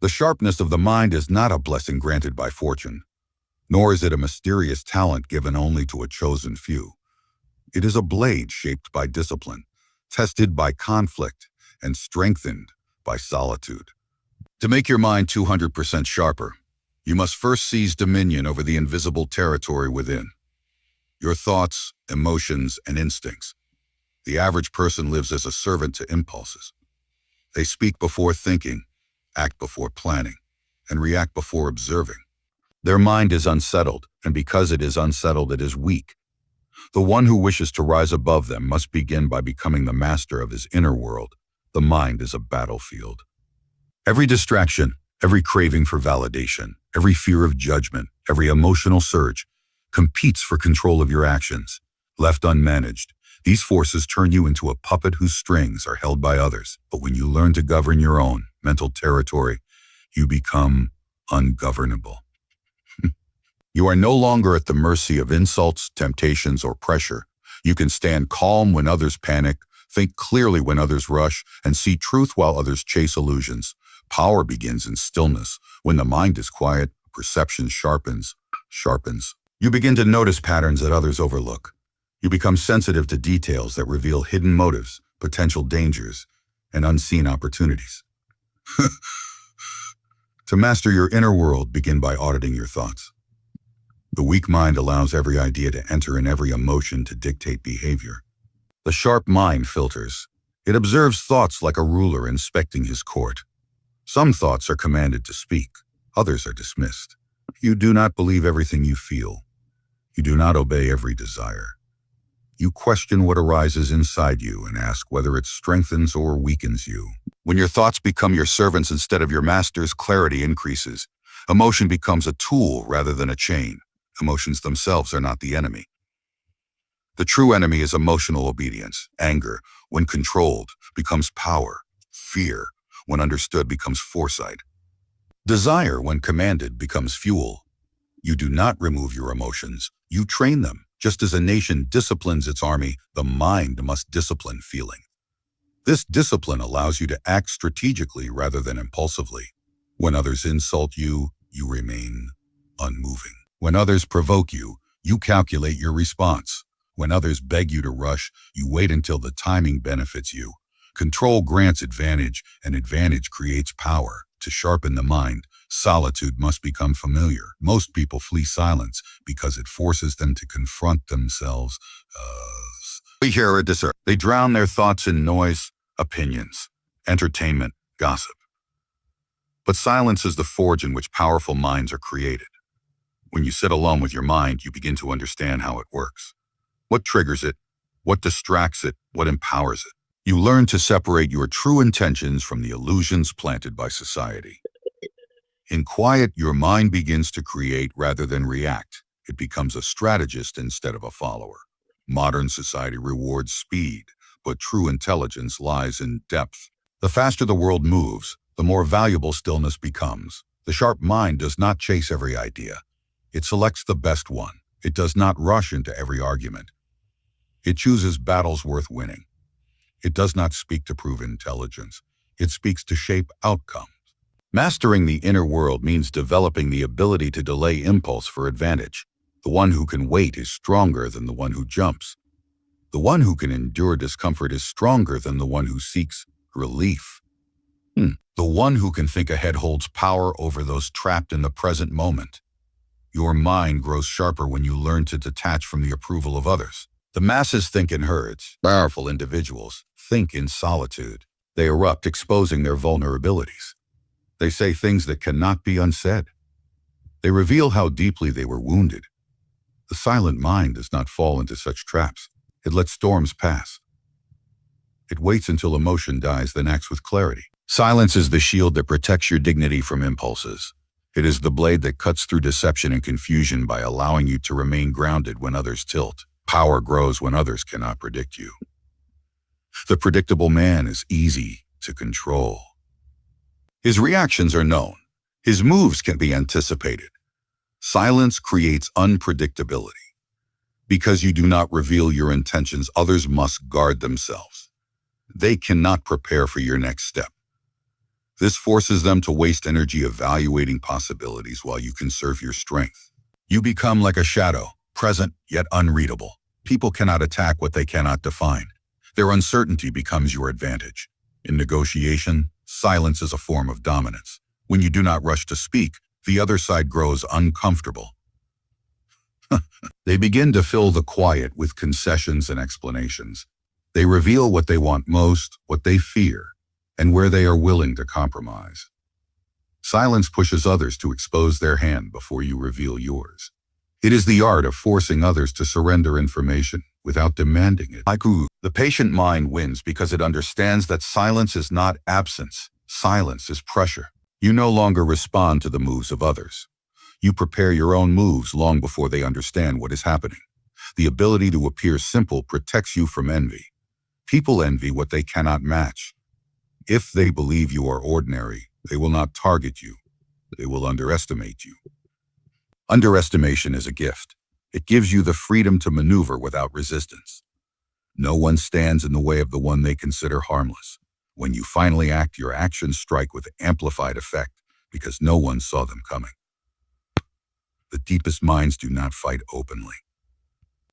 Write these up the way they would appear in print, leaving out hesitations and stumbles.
The sharpness of the mind is not a blessing granted by fortune, nor is it a mysterious talent given only to a chosen few. It is a blade shaped by discipline, tested by conflict, and strengthened by solitude. To make your mind 200% sharper, you must first seize dominion over the invisible territory within. Your thoughts, emotions, and instincts. The average person lives as a servant to impulses. They speak before thinking, act before planning, and react before observing. Their mind is unsettled, and because it is unsettled, it is weak. The one who wishes to rise above them must begin by becoming the master of his inner world. The mind is a battlefield. Every distraction, every craving for validation, every fear of judgment, every emotional surge competes for control of your actions. Left unmanaged, these forces turn you into a puppet whose strings are held by others. But when you learn to govern your own mental territory, you become ungovernable. You are no longer at the mercy of insults, temptations, or pressure. You can stand calm when others panic, think clearly when others rush, and see truth while others chase illusions. Power begins in stillness. When the mind is quiet, perception sharpens. You begin to notice patterns that others overlook. You become sensitive to details that reveal hidden motives, potential dangers, and unseen opportunities. To master your inner world, begin by auditing your thoughts. The weak mind allows every idea to enter and every emotion to dictate behavior. The sharp mind filters. It observes thoughts like a ruler inspecting his court. Some thoughts are commanded to speak, others are dismissed. You do not believe everything you feel. You do not obey every desire. You question what arises inside you and ask whether it strengthens or weakens you. When your thoughts become your servants instead of your masters, clarity increases. Emotion becomes a tool rather than a chain. Emotions themselves are not the enemy. The true enemy is emotional obedience. Anger, when controlled, becomes power. Fear, when understood, becomes foresight. Desire, when commanded, becomes fuel. You do not remove your emotions, you train them. Just as a nation disciplines its army, the mind must discipline feeling. This discipline allows you to act strategically rather than impulsively. When others insult you, you remain unmoving. When others provoke you, you calculate your response. When others beg you to rush, you wait until the timing benefits you. Control grants advantage, and advantage creates power. To sharpen the mind, solitude must become familiar. Most people flee silence because it forces them to confront themselves. They drown their thoughts in noise, opinions, entertainment, gossip. But silence is the forge in which powerful minds are created. When you sit alone with your mind, you begin to understand how it works. What triggers it, what distracts it, what empowers it. You learn to separate your true intentions from the illusions planted by society. In quiet, your mind begins to create rather than react. It becomes a strategist instead of a follower. Modern society rewards speed, but true intelligence lies in depth. The faster the world moves, the more valuable stillness becomes. The sharp mind does not chase every idea. It selects the best one. It does not rush into every argument. It chooses battles worth winning. It does not speak to prove intelligence. It speaks to shape outcomes. Mastering the inner world means developing the ability to delay impulse for advantage. The one who can wait is stronger than the one who jumps. The one who can endure discomfort is stronger than the one who seeks relief. The one who can think ahead holds power over those trapped in the present moment. Your mind grows sharper when you learn to detach from the approval of others. The masses think in herds. Powerful individuals think in solitude. They erupt, exposing their vulnerabilities. They say things that cannot be unsaid. They reveal how deeply they were wounded. The silent mind does not fall into such traps. It lets storms pass. It waits until emotion dies, then acts with clarity. Silence is the shield that protects your dignity from impulses. It is the blade that cuts through deception and confusion by allowing you to remain grounded when others tilt. Power grows when others cannot predict you. The predictable man is easy to control. His reactions are known. His moves can be anticipated. Silence creates unpredictability. Because you do not reveal your intentions, others must guard themselves. They cannot prepare for your next step. This forces them to waste energy evaluating possibilities while you conserve your strength. You become like a shadow, present yet unreadable. People cannot attack what they cannot define. Their uncertainty becomes your advantage. In negotiation, silence is a form of dominance. When you do not rush to speak, the other side grows uncomfortable. They begin to fill the quiet with concessions and explanations. They reveal what they want most, what they fear, and where they are willing to compromise. Silence pushes others to expose their hand before you reveal yours. It is the art of forcing others to surrender information without demanding it. The patient mind wins because it understands that silence is not absence. Silence is pressure. You no longer respond to the moves of others. You prepare your own moves long before they understand what is happening. The ability to appear simple protects you from envy. People envy what they cannot match. If they believe you are ordinary, they will not target you. They will underestimate you. Underestimation is a gift. It gives you the freedom to maneuver without resistance. No one stands in the way of the one they consider harmless. When you finally act, your actions strike with amplified effect because no one saw them coming. The deepest minds do not fight openly.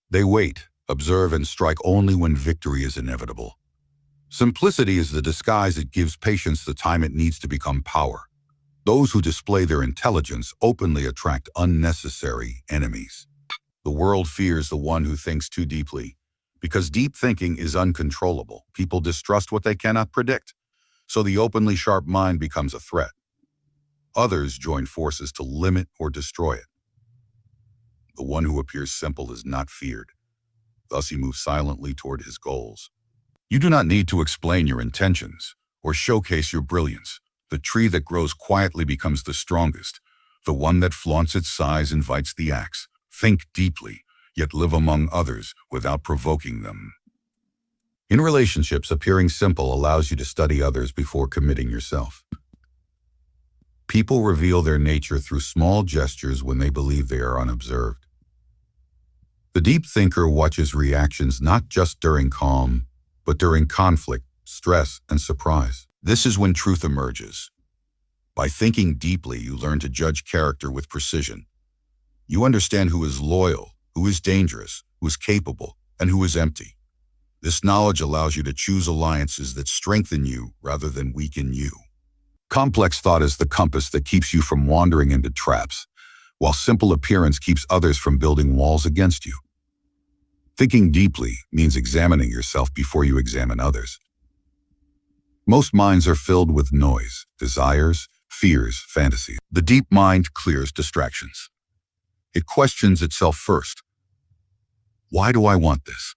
They wait, observe, and strike only when victory is inevitable. Simplicity is the disguise that gives patience the time it needs to become power. Those who display their intelligence openly attract unnecessary enemies. The world fears the one who thinks too deeply. Because deep thinking is uncontrollable, people distrust what they cannot predict. So the openly sharp mind becomes a threat. Others join forces to limit or destroy it. The one who appears simple is not feared. Thus he moves silently toward his goals. You do not need to explain your intentions or showcase your brilliance. The tree that grows quietly becomes the strongest. The one that flaunts its size invites the axe. Think deeply, yet live among others without provoking them. In relationships, appearing simple allows you to study others before committing yourself. People reveal their nature through small gestures when they believe they are unobserved. The deep thinker watches reactions not just during calm, but during conflict, stress, and surprise. This is when truth emerges. By thinking deeply, you learn to judge character with precision. You understand who is loyal, who is dangerous, who is capable, and who is empty. This knowledge allows you to choose alliances that strengthen you rather than weaken you. Complex thought is the compass that keeps you from wandering into traps, while simple appearance keeps others from building walls against you. Thinking deeply means examining yourself before you examine others. Most minds are filled with noise, desires, fears, fantasies. The deep mind clears distractions. It questions itself first. Why do I want this?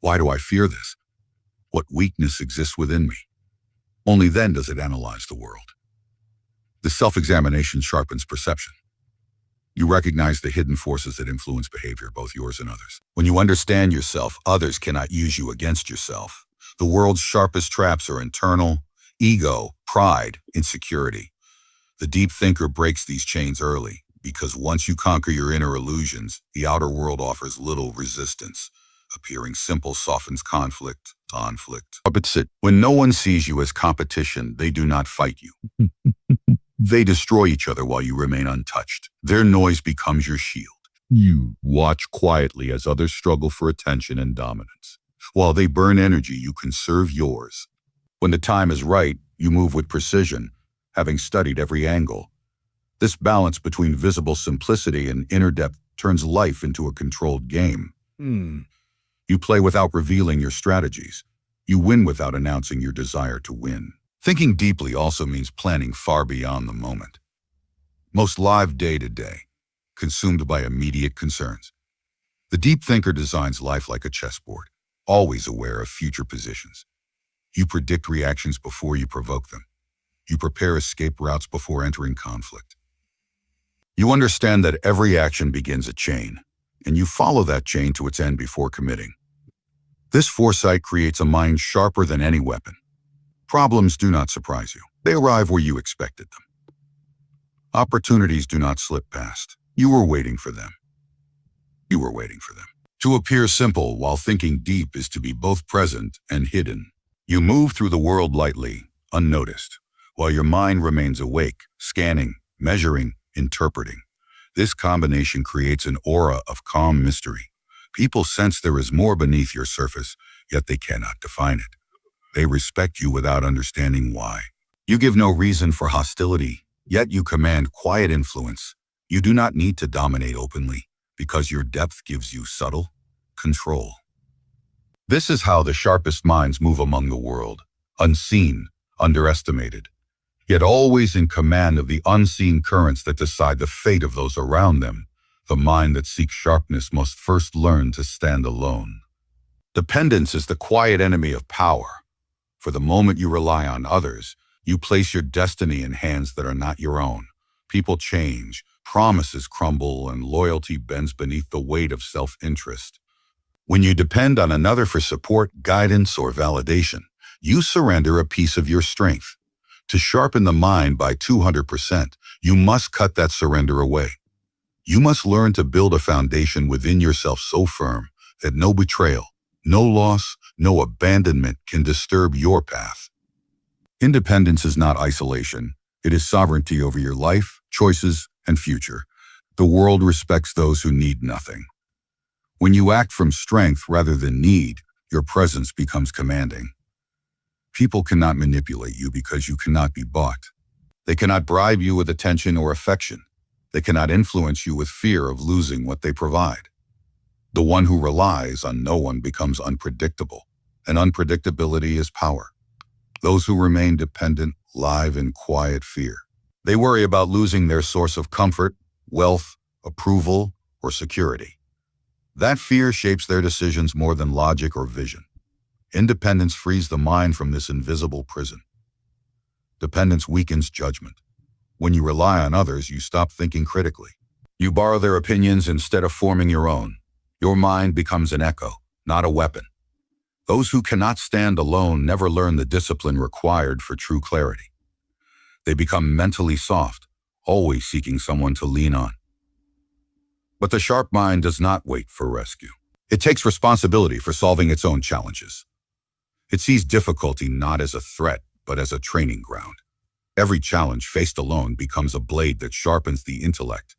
Why do I fear this? What weakness exists within me? Only then does it analyze the world. The self-examination sharpens perception. You recognize the hidden forces that influence behavior, both yours and others. When you understand yourself, others cannot use you against yourself. The world's sharpest traps are internal, ego, pride, insecurity. The deep thinker breaks these chains early, because once you conquer your inner illusions, the outer world offers little resistance. Appearing simple softens conflict. Opposite. When no one sees you as competition, they do not fight you. They destroy each other while you remain untouched. Their noise becomes your shield. You watch quietly as others struggle for attention and dominance. While they burn energy, you conserve yours. When the time is right, you move with precision, having studied every angle. This balance between visible simplicity and inner depth turns life into a controlled game. You play without revealing your strategies. You win without announcing your desire to win. Thinking deeply also means planning far beyond the moment. Most live day to day, consumed by immediate concerns. The deep thinker designs life like a chessboard, always aware of future positions. You predict reactions before you provoke them. You prepare escape routes before entering conflict. You understand that every action begins a chain, and you follow that chain to its end before committing. This foresight creates a mind sharper than any weapon. Problems do not surprise you. They arrive where you expected them. Opportunities do not slip past. You were waiting for them. To appear simple while thinking deep is to be both present and hidden. You move through the world lightly, unnoticed. while your mind remains awake, scanning, measuring, interpreting. This combination creates an aura of calm mystery. People sense there is more beneath your surface, yet they cannot define it. They respect you without understanding why. You give no reason for hostility, yet you command quiet influence. You do not need to dominate openly, because your depth gives you subtle control. This is how the sharpest minds move among the world, unseen, underestimated, yet always in command of the unseen currents that decide the fate of those around them. The mind that seeks sharpness must first learn to stand alone. Dependence is the quiet enemy of power. For the moment you rely on others, you place your destiny in hands that are not your own. People change, promises crumble, and loyalty bends beneath the weight of self-interest. When you depend on another for support, guidance, or validation, you surrender a piece of your strength. To sharpen the mind by 200%, you must cut that surrender away. You must learn to build a foundation within yourself so firm that no betrayal, no loss, no abandonment can disturb your path. Independence is not isolation. It is sovereignty over your life, choices, and future. The world respects those who need nothing. When you act from strength rather than need, your presence becomes commanding. People cannot manipulate you because you cannot be bought. They cannot bribe you with attention or affection. They cannot influence you with fear of losing what they provide. The one who relies on no one becomes unpredictable, and unpredictability is power. Those who remain dependent live in quiet fear. They worry about losing their source of comfort, wealth, approval, or security. That fear shapes their decisions more than logic or vision. Independence frees the mind from this invisible prison. Dependence weakens judgment. When you rely on others, you stop thinking critically. You borrow their opinions instead of forming your own. Your mind becomes an echo, not a weapon. Those who cannot stand alone never learn the discipline required for true clarity. They become mentally soft, always seeking someone to lean on. But the sharp mind does not wait for rescue. It takes responsibility for solving its own challenges. It sees difficulty not as a threat, but as a training ground. Every challenge faced alone becomes a blade that sharpens the intellect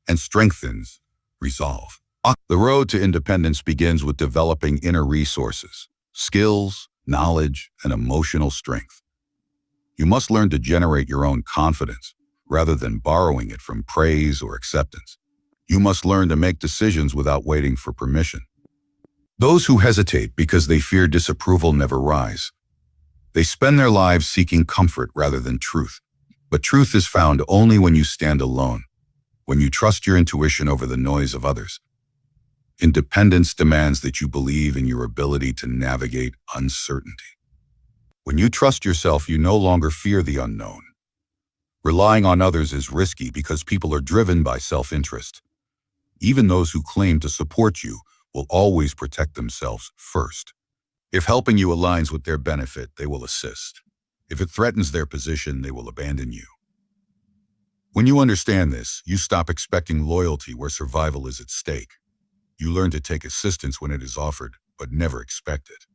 and strengthens resolve. The road to independence begins with developing inner resources, skills, knowledge, and emotional strength. You must learn to generate your own confidence rather than borrowing it from praise or acceptance. You must learn to make decisions without waiting for permission. Those who hesitate because they fear disapproval never rise. They spend their lives seeking comfort rather than truth. But truth is found only when you stand alone, when you trust your intuition over the noise of others. Independence demands that you believe in your ability to navigate uncertainty. When you trust yourself, you no longer fear the unknown. Relying on others is risky because people are driven by self-interest. Even those who claim to support you will always protect themselves first. If helping you aligns with their benefit, they will assist. If it threatens their position, they will abandon you. When you understand this, you stop expecting loyalty where survival is at stake. You learn to take assistance when it is offered, but never expect it.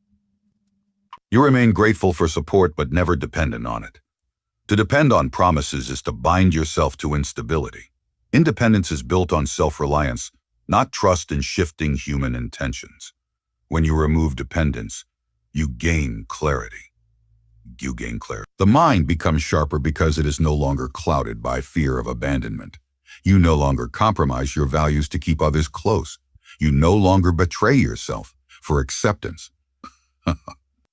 You remain grateful for support, but never dependent on it. To depend on promises is to bind yourself to instability. Independence is built on self-reliance, not trust in shifting human intentions. When you remove dependence, you gain clarity. The mind becomes sharper because it is no longer clouded by fear of abandonment. You no longer compromise your values to keep others close. You no longer betray yourself for acceptance.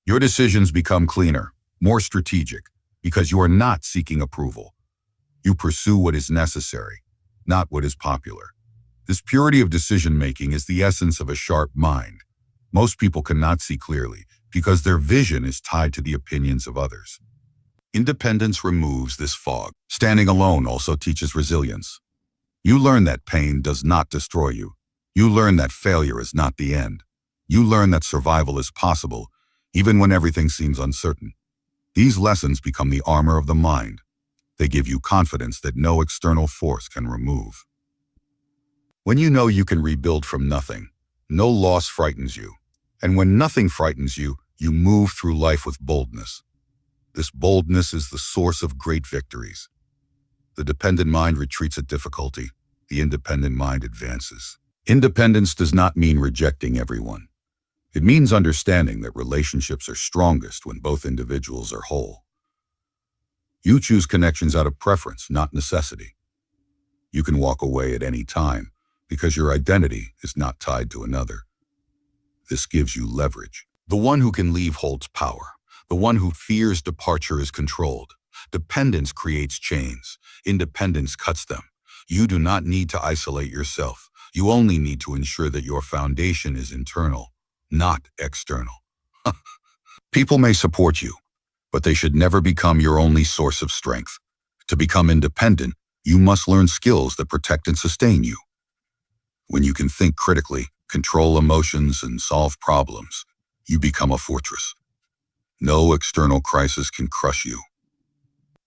Your decisions become cleaner, more strategic, because you are not seeking approval. You pursue what is necessary, not what is popular. This purity of decision-making is the essence of a sharp mind. Most people cannot see clearly because their vision is tied to the opinions of others. Independence removes this fog. Standing alone also teaches resilience. You learn that pain does not destroy you. You learn that failure is not the end. You learn that survival is possible, even when everything seems uncertain. These lessons become the armor of the mind. They give you confidence that no external force can remove. When you know you can rebuild from nothing, no loss frightens you. And when nothing frightens you, you move through life with boldness. This boldness is the source of great victories. The dependent mind retreats at difficulty. The independent mind advances. Independence does not mean rejecting everyone. It means understanding that relationships are strongest when both individuals are whole. You choose connections out of preference, not necessity. You can walk away at any time because your identity is not tied to another. This gives you leverage. The one who can leave holds power. The one who fears departure is controlled. Dependence creates chains. Independence cuts them. You do not need to isolate yourself. You only need to ensure that your foundation is internal, not external. People may support you, but they should never become your only source of strength. To become independent, you must learn skills that protect and sustain you. When you can think critically, control emotions, and solve problems, you become a fortress. No external crisis can crush you.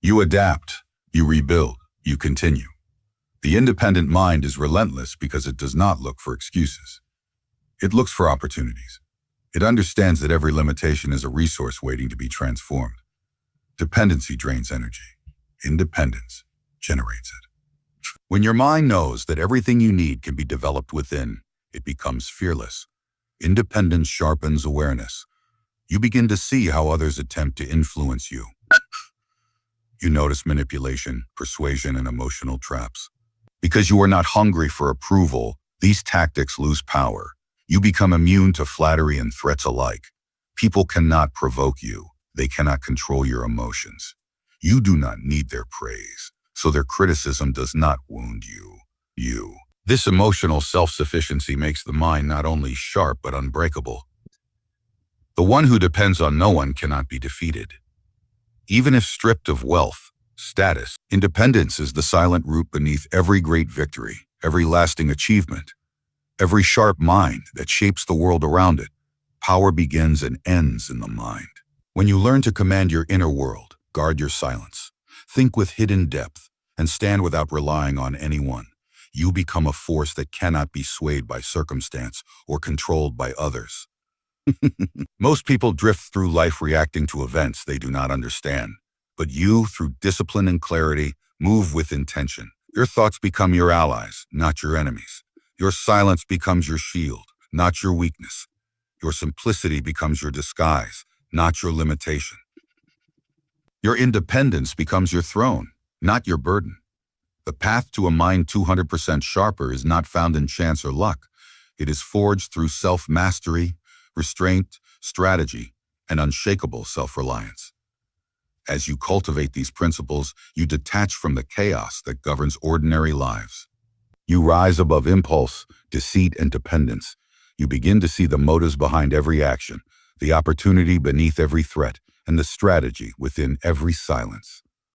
You adapt, you rebuild, you continue. The independent mind is relentless because it does not look for excuses. It looks for opportunities. It understands that every limitation is a resource waiting to be transformed. Dependency drains energy. Independence generates it. When your mind knows that everything you need can be developed within, it becomes fearless. Independence sharpens awareness. You begin to see how others attempt to influence you. You notice manipulation, persuasion, and emotional traps. Because you are not hungry for approval, these tactics lose power. You become immune to flattery and threats alike. People cannot provoke you. They cannot control your emotions. You do not need their praise, so their criticism does not wound you. This emotional self-sufficiency makes the mind not only sharp but unbreakable. The one who depends on no one cannot be defeated. Even if stripped of wealth, status, independence is the silent root beneath every great victory, every lasting achievement, every sharp mind that shapes the world around it. Power begins and ends in the mind. When you learn to command your inner world, guard your silence, think with hidden depth, and stand without relying on anyone, you become a force that cannot be swayed by circumstance or controlled by others. Most people drift through life reacting to events they do not understand. But you, through discipline and clarity, move with intention. Your thoughts become your allies, not your enemies. Your silence becomes your shield, not your weakness. Your simplicity becomes your disguise, not your limitation. Your independence becomes your throne, not your burden. The path to a mind 200% sharper is not found in chance or luck. It is forged through self-mastery, restraint, strategy, and unshakable self-reliance. As you cultivate these principles, you detach from the chaos that governs ordinary lives. You rise above impulse, deceit, and dependence. You begin to see the motives behind every action, the opportunity beneath every threat, and the strategy within every silence.